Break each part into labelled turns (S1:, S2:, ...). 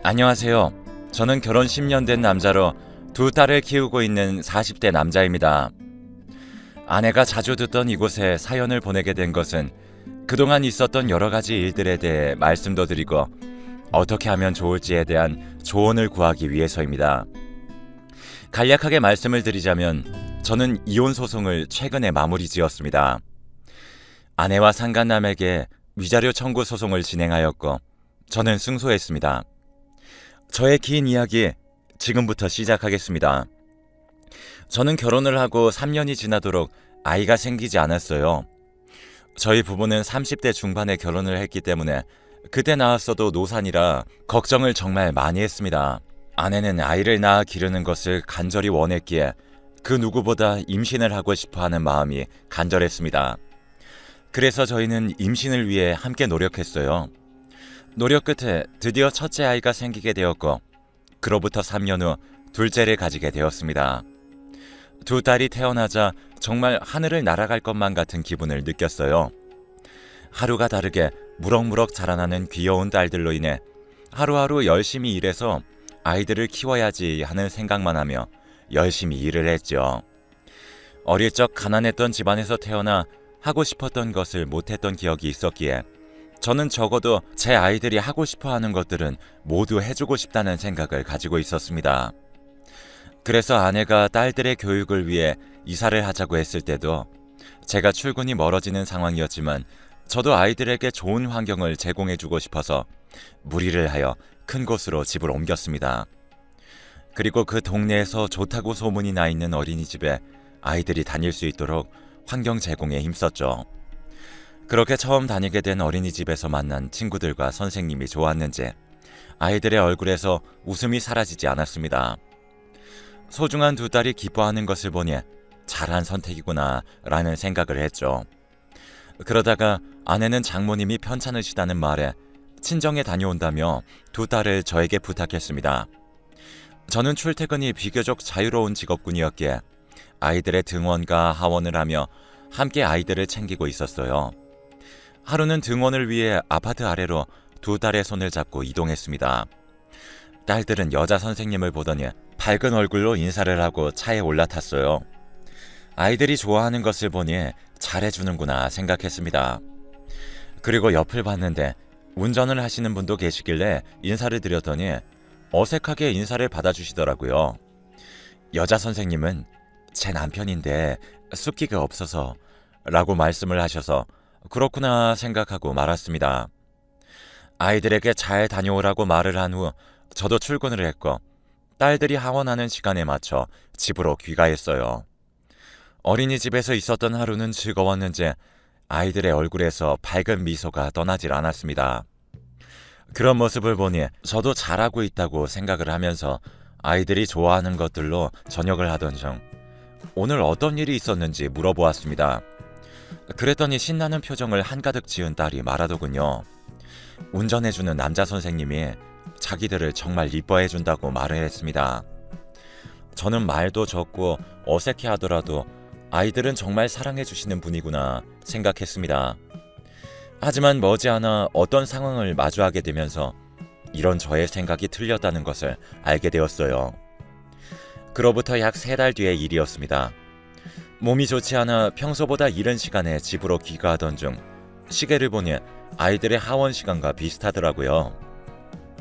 S1: 안녕하세요. 저는 결혼 10년 된 남자로 두 딸을 키우고 있는 40대 남자입니다. 아내가 자주 듣던 이곳에 사연을 보내게 된 것은 그동안 있었던 여러 가지 일들에 대해 말씀도 드리고 어떻게 하면 좋을지에 대한 조언을 구하기 위해서입니다. 간략하게 말씀을 드리자면 저는 이혼 소송을 최근에 마무리 지었습니다. 아내와 상간남에게 위자료 청구 소송을 진행하였고 저는 승소했습니다. 저의 긴 이야기 지금부터 시작하겠습니다. 저는 결혼을 하고 3년이 지나도록 아이가 생기지 않았어요. 저희 부부는 30대 중반에 결혼을 했기 때문에 그때 낳았어도 노산이라 걱정을 정말 많이 했습니다. 아내는 아이를 낳아 기르는 것을 간절히 원했기에 그 누구보다 임신을 하고 싶어하는 마음이 간절했습니다. 그래서 저희는 임신을 위해 함께 노력했어요. 노력 끝에 드디어 첫째 아이가 생기게 되었고 그로부터 3년 후 둘째를 가지게 되었습니다. 두 딸이 태어나자 정말 하늘을 날아갈 것만 같은 기분을 느꼈어요. 하루가 다르게 무럭무럭 자라나는 귀여운 딸들로 인해 하루하루 열심히 일해서 아이들을 키워야지 하는 생각만 하며 열심히 일을 했죠. 어릴 적 가난했던 집안에서 태어나 하고 싶었던 것을 못했던 기억이 있었기에 저는 적어도 제 아이들이 하고 싶어하는 것들은 모두 해주고 싶다는 생각을 가지고 있었습니다. 그래서 아내가 딸들의 교육을 위해 이사를 하자고 했을 때도 제가 출근이 멀어지는 상황이었지만 저도 아이들에게 좋은 환경을 제공해주고 싶어서 무리를 하여 큰 곳으로 집을 옮겼습니다. 그리고 그 동네에서 좋다고 소문이 나 있는 어린이집에 아이들이 다닐 수 있도록 환경 제공에 힘썼죠. 그렇게 처음 다니게 된 어린이집에서 만난 친구들과 선생님이 좋았는지 아이들의 얼굴에서 웃음이 사라지지 않았습니다. 소중한 두 딸이 기뻐하는 것을 보니 잘한 선택이구나 라는 생각을 했죠. 그러다가 아내는 장모님이 편찮으시다는 말에 친정에 다녀온다며 두 딸을 저에게 부탁했습니다. 저는 출퇴근이 비교적 자유로운 직업군이었기에 아이들의 등원과 하원을 하며 함께 아이들을 챙기고 있었어요. 하루는 등원을 위해 아파트 아래로 두 딸의 손을 잡고 이동했습니다. 딸들은 여자 선생님을 보더니 밝은 얼굴로 인사를 하고 차에 올라탔어요. 아이들이 좋아하는 것을 보니 잘해주는구나 생각했습니다. 그리고 옆을 봤는데 운전을 하시는 분도 계시길래 인사를 드렸더니 어색하게 인사를 받아주시더라고요. 여자 선생님은 제 남편인데 숫기가 없어서 라고 말씀을 하셔서 그렇구나 생각하고 말았습니다. 아이들에게 잘 다녀오라고 말을 한 후 저도 출근을 했고 딸들이 하원하는 시간에 맞춰 집으로 귀가했어요. 어린이집에서 있었던 하루는 즐거웠는지 아이들의 얼굴에서 밝은 미소가 떠나질 않았습니다. 그런 모습을 보니 저도 잘하고 있다고 생각을 하면서 아이들이 좋아하는 것들로 저녁을 하던 중 오늘 어떤 일이 있었는지 물어보았습니다. 그랬더니 신나는 표정을 한가득 지은 딸이 말하더군요. 운전해주는 남자 선생님이 자기들을 정말 이뻐해준다고 말을 했습니다. 저는 말도 적고 어색해하더라도 아이들은 정말 사랑해주시는 분이구나 생각했습니다. 하지만 머지않아 어떤 상황을 마주하게 되면서 이런 저의 생각이 틀렸다는 것을 알게 되었어요. 그로부터 약 3달 뒤의 일이었습니다. 몸이 좋지 않아 평소보다 이른 시간에 집으로 귀가하던 중 시계를 보니 아이들의 하원 시간과 비슷하더라고요.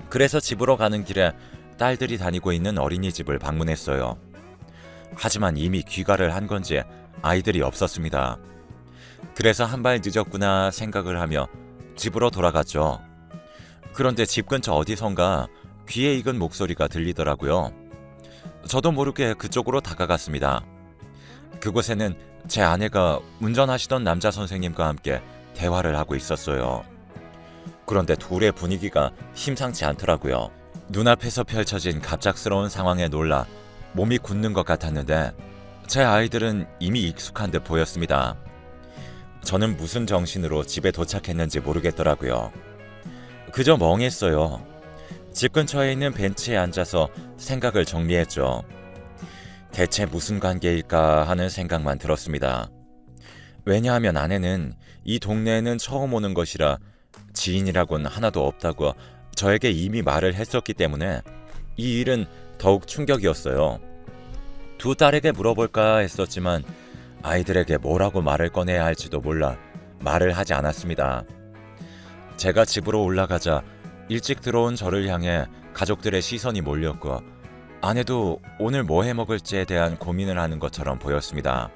S1: 그래서 집으로 가는 길에 딸들이 다니고 있는 어린이집을 방문했어요. 하지만 이미 귀가를 한 건지 아이들이 없었습니다. 그래서 한 발 늦었구나 생각을 하며 집으로 돌아갔죠. 그런데 집 근처 어디선가 귀에 익은 목소리가 들리더라고요. 저도 모르게 그쪽으로 다가갔습니다. 그곳에는 제 아내가 운전하시던 남자 선생님과 함께 대화를 하고 있었어요. 그런데 둘의 분위기가 심상치 않더라고요. 눈앞에서 펼쳐진 갑작스러운 상황에 놀라 몸이 굳는 것 같았는데 제 아이들은 이미 익숙한 듯 보였습니다. 저는 무슨 정신으로 집에 도착했는지 모르겠더라고요. 그저 멍했어요. 집 근처에 있는 벤치에 앉아서 생각을 정리했죠. 대체 무슨 관계일까 하는 생각만 들었습니다. 왜냐하면 아내는 이 동네에는 처음 오는 것이라 지인이라곤 하나도 없다고 저에게 이미 말을 했었기 때문에 이 일은 더욱 충격이었어요. 두 딸에게 물어볼까 했었지만 아이들에게 뭐라고 말을 꺼내야 할지도 몰라 말을 하지 않았습니다. 제가 집으로 올라가자 일찍 들어온 저를 향해 가족들의 시선이 몰렸고 아내도 오늘 뭐 해먹을지에 대한 고민을 하는 것처럼 보였습니다.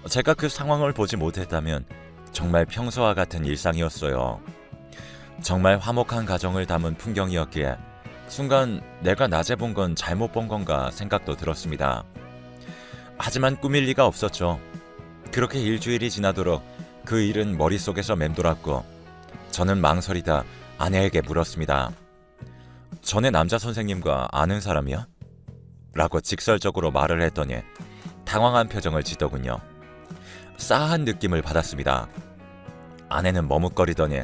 S1: 제가 그 상황을 보지 못했다면 정말 평소와 같은 일상이었어요. 정말 화목한 가정을 담은 풍경이었기에 순간 내가 낮에 본 건 잘못 본 건가 생각도 들었습니다. 하지만 꾸밀 리가 없었죠. 그렇게 일주일이 지나도록 그 일은 머릿속에서 맴돌았고 저는 망설이다 아내에게 물었습니다. 전에 남자 선생님과 아는 사람이야? 라고 직설적으로 말을 했더니 당황한 표정을 짓더군요. 싸한 느낌을 받았습니다. 아내는 머뭇거리더니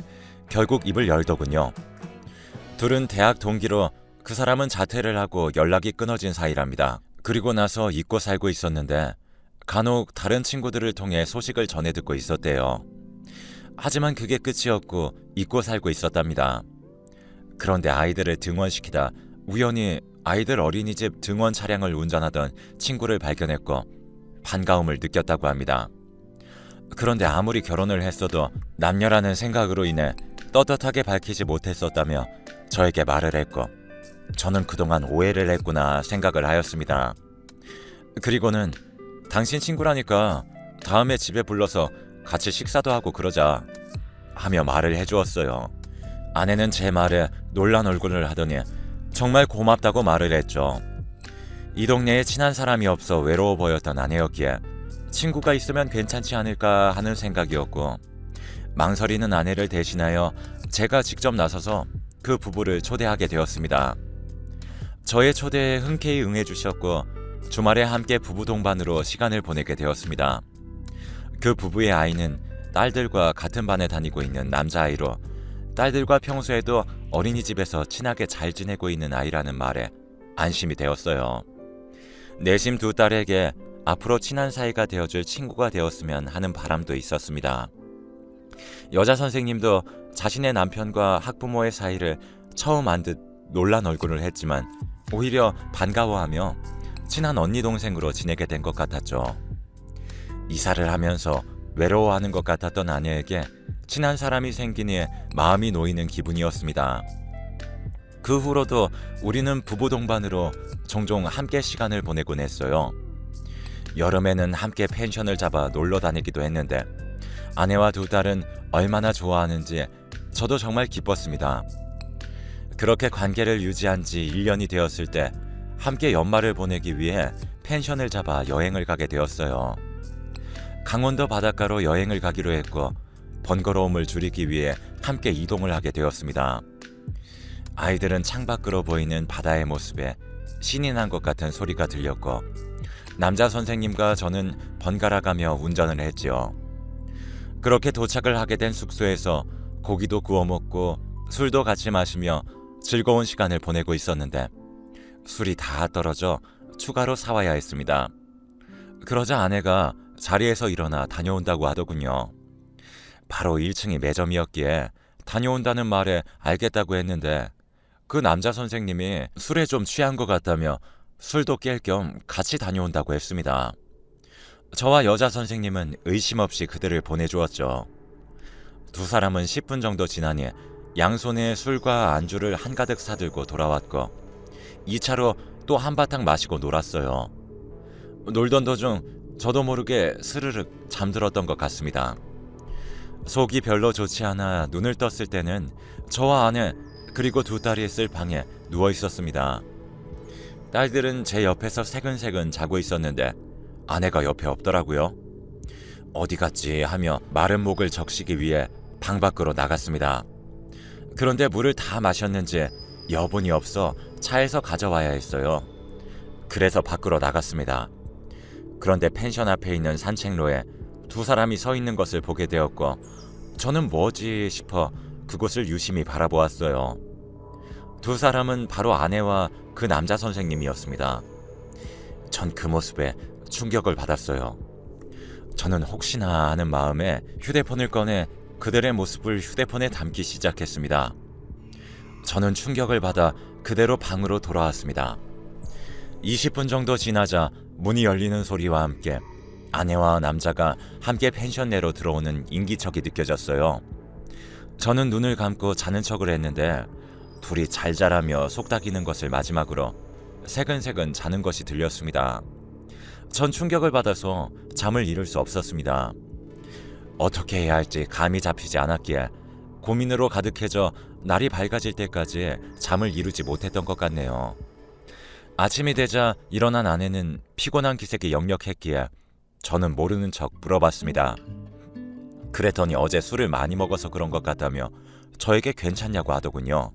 S1: 결국 입을 열더군요. 둘은 대학 동기로 그 사람은 자퇴를 하고 연락이 끊어진 사이랍니다. 그리고 나서 잊고 살고 있었는데 간혹 다른 친구들을 통해 소식을 전해 듣고 있었대요. 하지만 그게 끝이었고 잊고 살고 있었답니다. 그런데 아이들을 등원시키다 우연히 아이들 어린이집 등원 차량을 운전하던 친구를 발견했고 반가움을 느꼈다고 합니다. 그런데 아무리 결혼을 했어도 남녀라는 생각으로 인해 떳떳하게 밝히지 못했었다며 저에게 말을 했고 저는 그동안 오해를 했구나 생각을 하였습니다. 그리고는 당신 친구라니까 다음에 집에 불러서 같이 식사도 하고 그러자 하며 말을 해주었어요. 아내는 제 말에 놀란 얼굴을 하더니 정말 고맙다고 말을 했죠. 이 동네에 친한 사람이 없어 외로워 보였던 아내였기에 친구가 있으면 괜찮지 않을까 하는 생각이었고 망설이는 아내를 대신하여 제가 직접 나서서 그 부부를 초대하게 되었습니다. 저의 초대에 흔쾌히 응해주셨고 주말에 함께 부부 동반으로 시간을 보내게 되었습니다. 그 부부의 아이는 딸들과 같은 반에 다니고 있는 남자아이로 딸들과 평소에도 어린이집에서 친하게 잘 지내고 있는 아이라는 말에 안심이 되었어요. 내심 두 딸에게 앞으로 친한 사이가 되어줄 친구가 되었으면 하는 바람도 있었습니다. 여자 선생님도 자신의 남편과 학부모의 사이를 처음 안 듯 놀란 얼굴을 했지만 오히려 반가워하며 친한 언니 동생으로 지내게 된 것 같았죠. 이사를 하면서 외로워하는 것 같았던 아내에게 친한 사람이 생기니 마음이 놓이는 기분이었습니다. 그 후로도 우리는 부부 동반으로 종종 함께 시간을 보내곤 했어요. 여름에는 함께 펜션을 잡아 놀러 다니기도 했는데 아내와 두 딸은 얼마나 좋아하는지 저도 정말 기뻤습니다. 그렇게 관계를 유지한 지 1년이 되었을 때 함께 연말을 보내기 위해 펜션을 잡아 여행을 가게 되었어요. 강원도 바닷가로 여행을 가기로 했고 번거로움을 줄이기 위해 함께 이동을 하게 되었습니다. 아이들은 창밖으로 보이는 바다의 모습에 신이 난 것 같은 소리가 들렸고 남자 선생님과 저는 번갈아가며 운전을 했지요. 그렇게 도착을 하게 된 숙소에서 고기도 구워 먹고 술도 같이 마시며 즐거운 시간을 보내고 있었는데 술이 다 떨어져 추가로 사와야 했습니다. 그러자 아내가 자리에서 일어나 다녀온다고 하더군요. 바로 1층이 매점이었기에 다녀온다는 말에 알겠다고 했는데 그 남자 선생님이 술에 좀 취한 것 같다며 술도 깰 겸 같이 다녀온다고 했습니다. 저와 여자 선생님은 의심 없이 그들을 보내주었죠. 두 사람은 10분 정도 지나니 양손에 술과 안주를 한가득 사들고 돌아왔고 2차로 또 한바탕 마시고 놀았어요. 놀던 도중 저도 모르게 스르륵 잠들었던 것 같습니다. 속이 별로 좋지 않아 눈을 떴을 때는 저와 아내 그리고 두 딸이 있을 방에 누워 있었습니다. 딸들은 제 옆에서 새근새근 자고 있었는데 아내가 옆에 없더라고요. 어디 갔지 하며 마른 목을 적시기 위해 방 밖으로 나갔습니다. 그런데 물을 다 마셨는지 여분이 없어 차에서 가져와야 했어요. 그래서 밖으로 나갔습니다. 그런데 펜션 앞에 있는 산책로에 두 사람이 서 있는 것을 보게 되었고 저는 뭐지 싶어 그곳을 유심히 바라보았어요. 두 사람은 바로 아내와 그 남자 선생님이었습니다. 전 그 모습에 충격을 받았어요. 저는 혹시나 하는 마음에 휴대폰을 꺼내 그들의 모습을 휴대폰에 담기 시작했습니다. 저는 충격을 받아 그대로 방으로 돌아왔습니다. 20분 정도 지나자 문이 열리는 소리와 함께 아내와 남자가 함께 펜션 내로 들어오는 인기척이 느껴졌어요. 저는 눈을 감고 자는 척을 했는데 둘이 잘 자라며 속닥이는 것을 마지막으로 새근새근 자는 것이 들렸습니다. 전 충격을 받아서 잠을 이룰 수 없었습니다. 어떻게 해야 할지 감이 잡히지 않았기에 고민으로 가득해져 날이 밝아질 때까지 잠을 이루지 못했던 것 같네요. 아침이 되자 일어난 아내는 피곤한 기색이 역력했기에 저는 모르는 척 물어봤습니다. 그랬더니 어제 술을 많이 먹어서 그런 것 같다며 저에게 괜찮냐고 하더군요.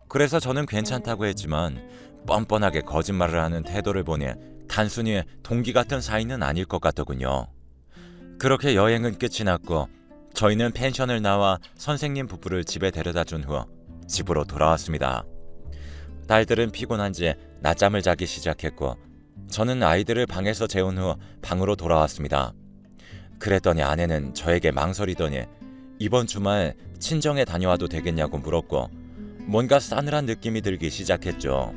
S1: 그래서 저는 괜찮다고 했지만 뻔뻔하게 거짓말을 하는 태도를 보니 단순히 동기 같은 사이는 아닐 것 같더군요. 그렇게 여행은 끝이 났고 저희는 펜션을 나와 선생님 부부를 집에 데려다 준 후 집으로 돌아왔습니다. 딸들은 피곤한지 낮잠을 자기 시작했고 저는 아이들을 방에서 재운 후 방으로 돌아왔습니다. 그랬더니 아내는 저에게 망설이더니 이번 주말 친정에 다녀와도 되겠냐고 물었고 뭔가 싸늘한 느낌이 들기 시작했죠.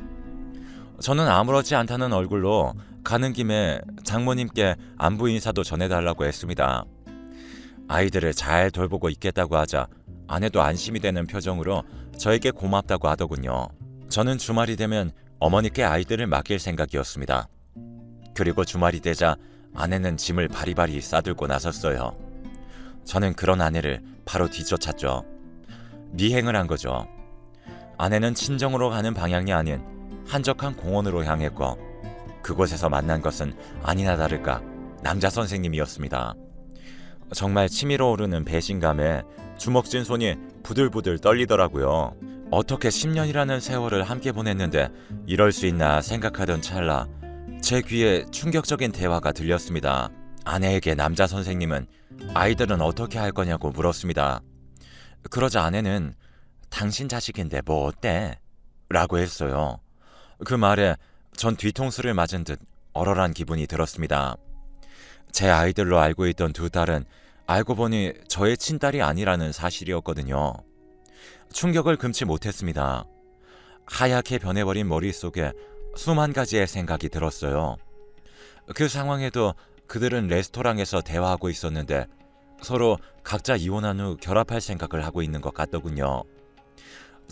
S1: 저는 아무렇지 않다는 얼굴로 가는 김에 장모님께 안부 인사도 전해달라고 했습니다. 아이들을 잘 돌보고 있겠다고 하자 아내도 안심이 되는 표정으로 저에게 고맙다고 하더군요. 저는 주말이 되면 어머니께 아이들을 맡길 생각이었습니다. 그리고 주말이 되자 아내는 짐을 바리바리 싸들고 나섰어요. 저는 그런 아내를 바로 뒤쫓았죠. 미행을 한 거죠. 아내는 친정으로 가는 방향이 아닌 한적한 공원으로 향했고 그곳에서 만난 것은 아니나 다를까 남자 선생님이었습니다. 정말 치밀어 오르는 배신감에 주먹진 손이 부들부들 떨리더라고요. 어떻게 10년이라는 세월을 함께 보냈는데 이럴 수 있나 생각하던 찰나 제 귀에 충격적인 대화가 들렸습니다. 아내에게 남자 선생님은 아이들은 어떻게 할 거냐고 물었습니다. 그러자 아내는 당신 자식인데 뭐 어때? 라고 했어요. 그 말에 전 뒤통수를 맞은 듯 얼얼한 기분이 들었습니다. 제 아이들로 알고 있던 두 딸은 알고 보니 저의 친딸이 아니라는 사실이었거든요. 충격을 금치 못했습니다. 하얗게 변해버린 머릿속에 수만 가지의 생각이 들었어요. 그 상황에도 그들은 레스토랑에서 대화하고 있었는데 서로 각자 이혼한 후 결합할 생각을 하고 있는 것 같더군요.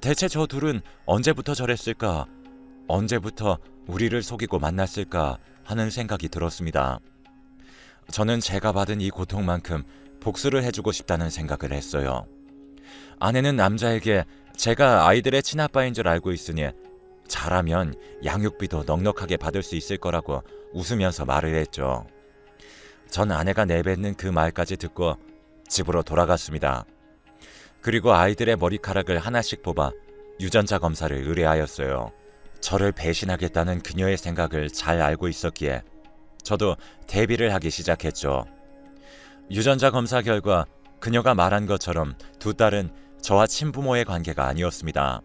S1: 대체 저 둘은 언제부터 저랬을까? 언제부터 우리를 속이고 만났을까 하는 생각이 들었습니다. 저는 제가 받은 이 고통만큼 복수를 해주고 싶다는 생각을 했어요. 아내는 남자에게 제가 아이들의 친아빠인 줄 알고 있으니 잘하면 양육비도 넉넉하게 받을 수 있을 거라고 웃으면서 말을 했죠. 전 아내가 내뱉는 그 말까지 듣고 집으로 돌아갔습니다. 그리고 아이들의 머리카락을 하나씩 뽑아 유전자 검사를 의뢰하였어요. 저를 배신하겠다는 그녀의 생각을 잘 알고 있었기에 저도 대비를 하기 시작했죠. 유전자 검사 결과 그녀가 말한 것처럼 두 딸은 저와 친부모의 관계가 아니었습니다.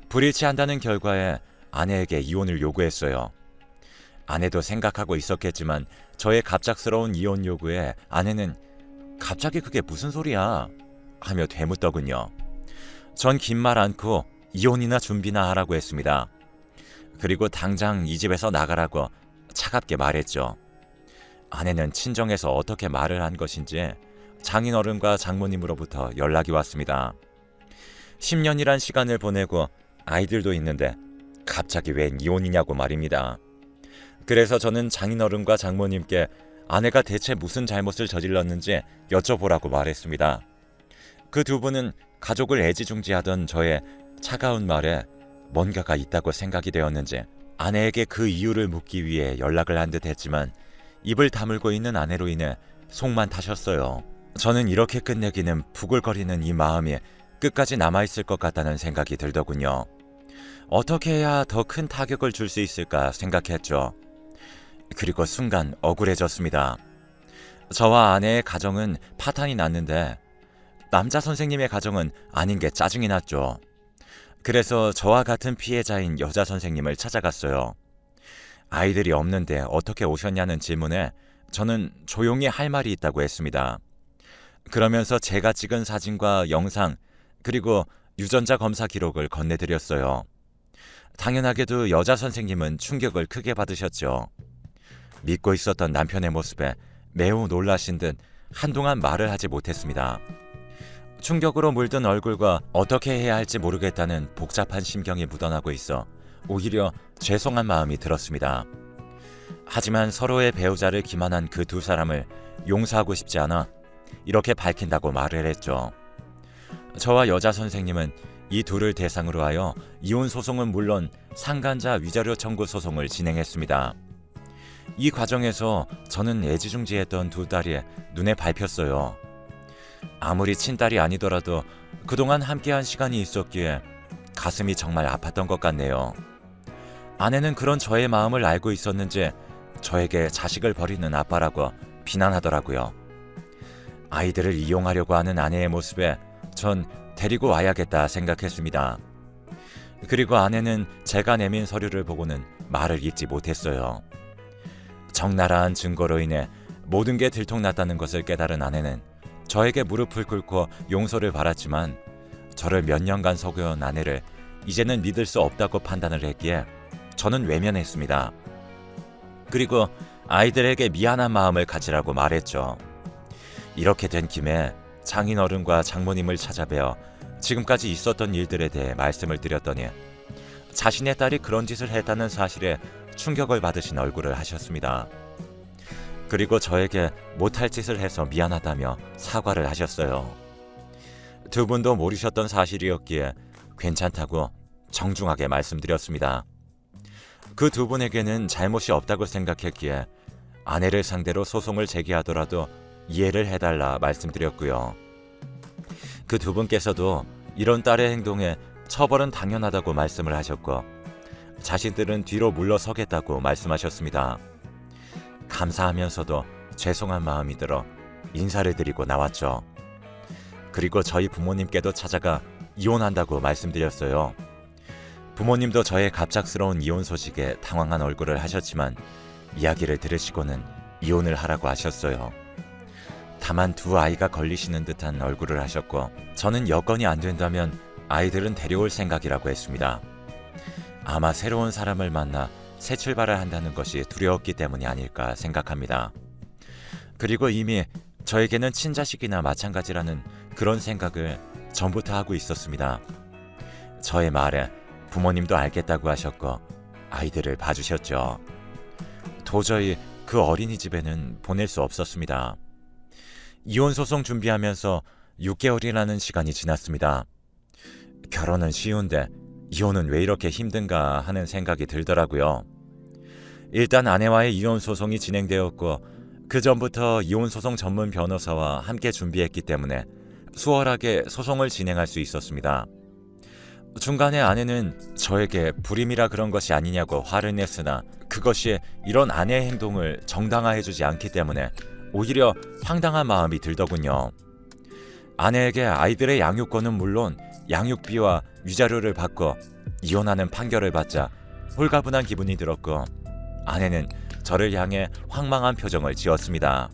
S1: 불일치한다는 결과에 아내에게 이혼을 요구했어요. 아내도 생각하고 있었겠지만 저의 갑작스러운 이혼 요구에 아내는 갑자기 그게 무슨 소리야? 하며 되묻더군요. 전 긴 말 않고 이혼이나 준비나 하라고 했습니다. 그리고 당장 이 집에서 나가라고 차갑게 말했죠. 아내는 친정에서 어떻게 말을 한 것인지 장인어른과 장모님으로부터 연락이 왔습니다. 10년이란 시간을 보내고 아이들도 있는데 갑자기 웬 이혼이냐고 말입니다. 그래서 저는 장인어른과 장모님께 아내가 대체 무슨 잘못을 저질렀는지 여쭤보라고 말했습니다. 그 두 분은 가족을 애지중지하던 저의 차가운 말에 뭔가가 있다고 생각이 되었는지 아내에게 그 이유를 묻기 위해 연락을 한 듯 했지만 입을 다물고 있는 아내로 인해 속만 타셨어요. 저는 이렇게 끝내기는 부글거리는 이 마음이 끝까지 남아있을 것 같다는 생각이 들더군요. 어떻게 해야 더 큰 타격을 줄 수 있을까 생각했죠. 그리고 순간 억울해졌습니다. 저와 아내의 가정은 파탄이 났는데 남자 선생님의 가정은 아닌 게 짜증이 났죠. 그래서 저와 같은 피해자인 여자 선생님을 찾아갔어요. 아이들이 없는데 어떻게 오셨냐는 질문에 저는 조용히 할 말이 있다고 했습니다. 그러면서 제가 찍은 사진과 영상 그리고 유전자 검사 기록을 건네드렸어요. 당연하게도 여자 선생님은 충격을 크게 받으셨죠. 믿고 있었던 남편의 모습에 매우 놀라신 듯 한동안 말을 하지 못했습니다. 충격으로 물든 얼굴과 어떻게 해야 할지 모르겠다는 복잡한 심경이 묻어나고 있어 오히려 죄송한 마음이 들었습니다. 하지만 서로의 배우자를 기만한 그 두 사람을 용서하고 싶지 않아 이렇게 밝힌다고 말을 했죠. 저와 여자 선생님은 이 둘을 대상으로 하여 이혼 소송은 물론 상간자 위자료 청구 소송을 진행했습니다. 이 과정에서 저는 애지중지했던 두 딸이 눈에 밟혔어요. 아무리 친딸이 아니더라도 그동안 함께한 시간이 있었기에 가슴이 정말 아팠던 것 같네요. 아내는 그런 저의 마음을 알고 있었는지 저에게 자식을 버리는 아빠라고 비난하더라고요. 아이들을 이용하려고 하는 아내의 모습에 전 데리고 와야겠다 생각했습니다. 그리고 아내는 제가 내민 서류를 보고는 말을 잇지 못했어요. 적나라한 증거로 인해 모든 게 들통났다는 것을 깨달은 아내는 저에게 무릎을 꿇고 용서를 바랐지만 저를 몇 년간 속여온 아내를 이제는 믿을 수 없다고 판단을 했기에 저는 외면했습니다. 그리고 아이들에게 미안한 마음을 가지라고 말했죠. 이렇게 된 김에 장인어른과 장모님을 찾아뵈어 지금까지 있었던 일들에 대해 말씀을 드렸더니 자신의 딸이 그런 짓을 했다는 사실에 충격을 받으신 얼굴을 하셨습니다. 그리고 저에게 못할 짓을 해서 미안하다며 사과를 하셨어요. 두 분도 모르셨던 사실이었기에 괜찮다고 정중하게 말씀드렸습니다. 그 두 분에게는 잘못이 없다고 생각했기에 아내를 상대로 소송을 제기하더라도 이해를 해달라 말씀드렸고요. 그 두 분께서도 이런 딸의 행동에 처벌은 당연하다고 말씀을 하셨고 자신들은 뒤로 물러서겠다고 말씀하셨습니다. 감사하면서도 죄송한 마음이 들어 인사를 드리고 나왔죠. 그리고 저희 부모님께도 찾아가 이혼한다고 말씀드렸어요. 부모님도 저의 갑작스러운 이혼 소식에 당황한 얼굴을 하셨지만 이야기를 들으시고는 이혼을 하라고 하셨어요. 다만 두 아이가 걸리시는 듯한 얼굴을 하셨고 저는 여건이 안 된다면 아이들은 데려올 생각이라고 했습니다. 아마 새로운 사람을 만나 새 출발을 한다는 것이 두려웠기 때문이 아닐까 생각합니다. 그리고 이미 저에게는 친자식이나 마찬가지라는 그런 생각을 전부터 하고 있었습니다. 저의 말에 부모님도 알겠다고 하셨고 아이들을 봐주셨죠. 도저히 그 어린이집에는 보낼 수 없었습니다. 이혼 소송 준비하면서 6개월이라는 시간이 지났습니다. 결혼은 쉬운데 이혼은 왜 이렇게 힘든가 하는 생각이 들더라고요. 일단 아내와의 이혼 소송이 진행되었고 그 전부터 이혼 소송 전문 변호사와 함께 준비했기 때문에 수월하게 소송을 진행할 수 있었습니다. 중간에 아내는 저에게 불임이라 그런 것이 아니냐고 화를 냈으나 그것이 이런 아내의 행동을 정당화해주지 않기 때문에 오히려 황당한 마음이 들더군요. 아내에게 아이들의 양육권은 물론 양육비와 위자료를 받고 이혼하는 판결을 받자 홀가분한 기분이 들었고 아내는 저를 향해 황망한 표정을 지었습니다.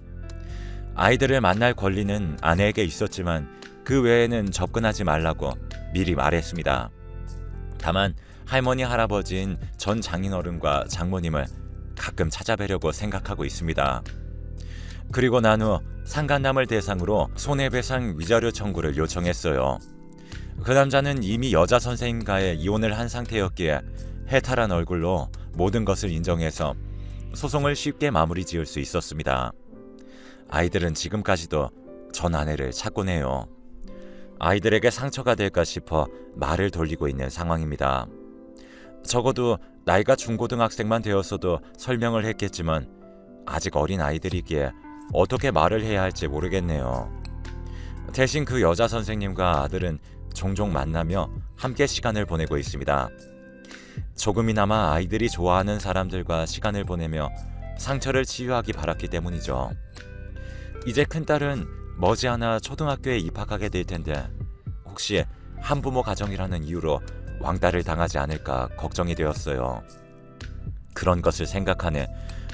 S1: 아이들을 만날 권리는 아내에게 있었지만 그 외에는 접근하지 말라고 미리 말했습니다. 다만 할머니 할아버지인 전 장인어른과 장모님을 가끔 찾아뵈려고 생각하고 있습니다. 그리고 난 후 상간남을 대상으로 손해배상 위자료 청구를 요청했어요. 그 남자는 이미 여자 선생님과의 이혼을 한 상태였기에 해탈한 얼굴로 모든 것을 인정해서 소송을 쉽게 마무리 지을 수 있었습니다. 아이들은 지금까지도 전 아내를 찾곤 해요. 아이들에게 상처가 될까 싶어 말을 돌리고 있는 상황입니다. 적어도 나이가 중고등학생만 되었어도 설명을 했겠지만 아직 어린 아이들이기에 어떻게 말을 해야 할지 모르겠네요. 대신 그 여자 선생님과 아들은 종종 만나며 함께 시간을 보내고 있습니다. 조금이나마 아이들이 좋아하는 사람들과 시간을 보내며 상처를 치유하기 바랐기 때문이죠. 이제 큰딸은 머지않아 초등학교에 입학하게 될 텐데 혹시 한부모 가정이라는 이유로 왕따를 당하지 않을까 걱정이 되었어요. 그런 것을 생각하네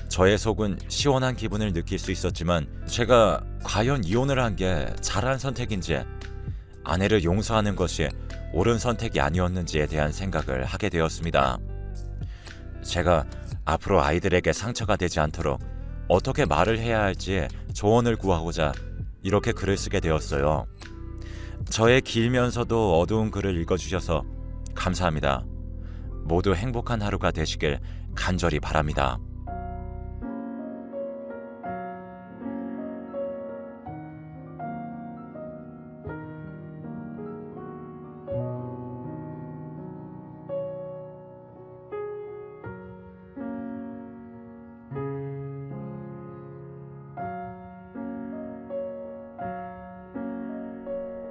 S1: 저의 속은 시원한 기분을 느낄 수 있었지만 제가 과연 이혼을 한 게 잘한 선택인지 아내를 용서하는 것이 옳은 선택이 아니었는지에 대한 생각을 하게 되었습니다. 제가 앞으로 아이들에게 상처가 되지 않도록 어떻게 말을 해야 할지 조언을 구하고자 이렇게 글을 쓰게 되었어요. 저의 길면서도 어두운 글을 읽어주셔서 감사합니다. 모두 행복한 하루가 되시길 간절히 바랍니다.